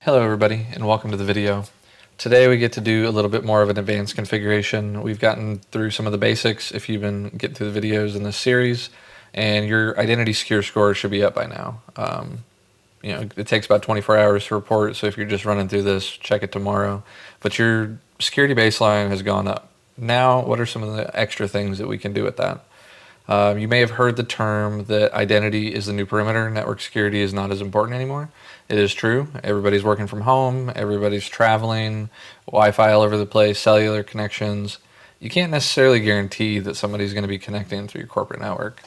Hello everybody and welcome to the video. Today we get to do a little bit more of an advanced configuration. We've gotten through some of the basics if you've been getting through the videos in this series, and your identity secure score should be up by now. It takes about 24 hours to report, so if you're just running through this, check it tomorrow. But your security baseline has gone up. Now, what are some of the extra things that we can do with that? You may have heard the term that identity is the new perimeter. Network security is not as important anymore. It is true. Everybody's working from home. Everybody's traveling. Wi-Fi all over the place. Cellular connections. You can't necessarily guarantee that somebody's going to be connecting through your corporate network.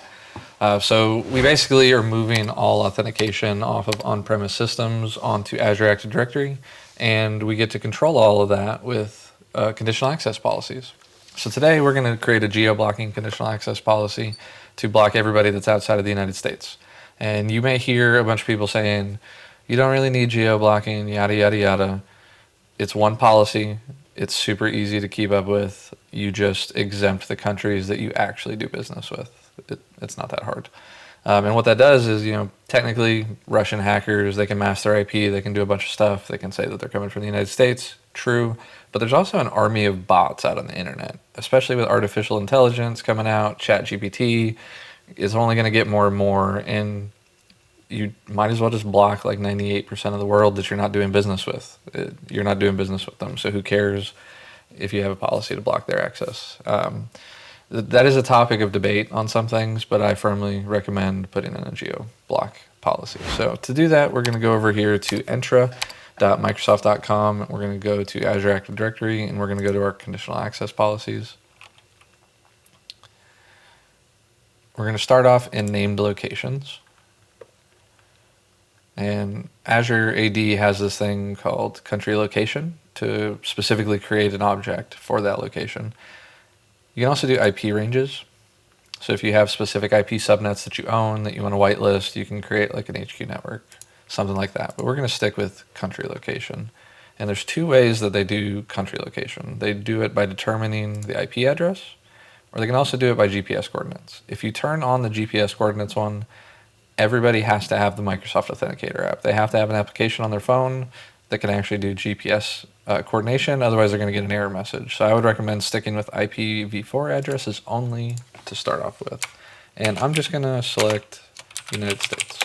So we basically are moving all authentication off of on-premise systems onto Azure Active Directory, and we get to control all of that with conditional access policies. So today we're going to create a geo-blocking conditional access policy to block everybody that's outside of the United States. And you may hear a bunch of people saying, you don't really need geo-blocking, yada, yada, yada. It's one policy. It's super easy to keep up with. You just exempt the countries that you actually do business with. It's not that hard. And what that does is, technically Russian hackers, they can mask their IP, they can do a bunch of stuff. They can say that they're coming from the United States. True. But there's also an army of bots out on the internet, especially with artificial intelligence coming out. ChatGPT is only going to get more and more, and you might as well just block like 98% of the world that you're not doing business with. You're not doing business with them, so who cares if you have a policy to block their access? That is a topic of debate on some things, but I firmly recommend putting in a geo block policy. So to do that, we're going to go over here to entra.microsoft.com. We're going to go to Azure Active Directory, and we're going to go to our conditional access policies. We're going to start off in named locations. And Azure AD has this thing called country location to specifically create an object for that location. You can also do IP ranges. So if you have specific IP subnets that you own that you want to whitelist, you can create like an HQ network, something like that. But we're going to stick with country location. And there's two ways that they do country location. They do it by determining the IP address, or they can also do it by GPS coordinates. If you turn on the GPS coordinates one, everybody has to have the Microsoft Authenticator app. They have to have an application on their phone that can actually do GPS coordination, otherwise they're going to get an error message. So I would recommend sticking with IPv4 addresses only to start off with. And I'm just going to select United States.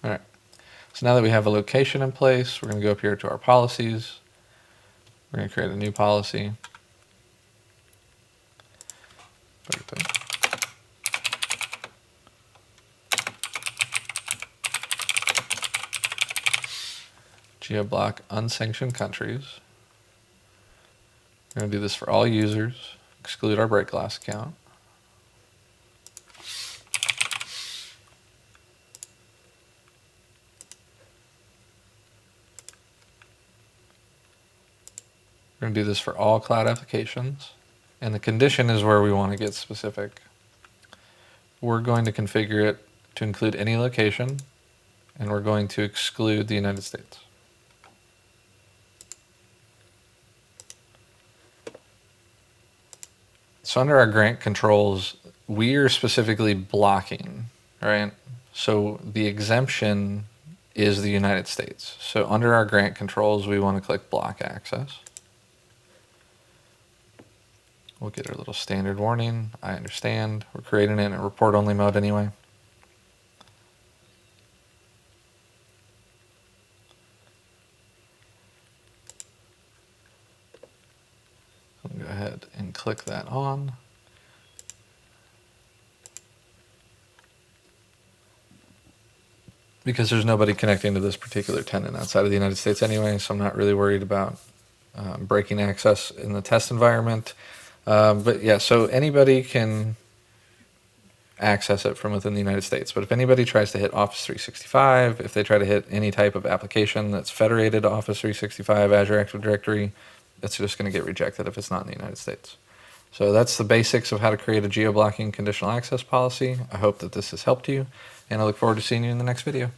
All right. So now that we have a location in place, we're going to go up here to our policies. We're going to create a new policy. Geo-block unsanctioned countries. We're going to do this for all users, exclude our break glass account. We're going to do this for all cloud applications. And the condition is where we want to get specific. We're going to configure it to include any location, and we're going to exclude the United States. So under our grant controls, we are specifically blocking, right? So the exemption is the United States. So under our grant controls, we want to click block access. We'll get our little standard warning. I understand. We're creating it in a report-only mode anyway. So go ahead and click that on. Because there's nobody connecting to this particular tenant outside of the United States anyway, so I'm not really worried about breaking access in the test environment. But yeah, so anybody can access it from within the United States. But if anybody tries to hit Office 365, if they try to hit any type of application that's federated to Office 365, Azure Active Directory, it's just going to get rejected if it's not in the United States. So that's the basics of how to create a geo-blocking conditional access policy. I hope that this has helped you, and I look forward to seeing you in the next video.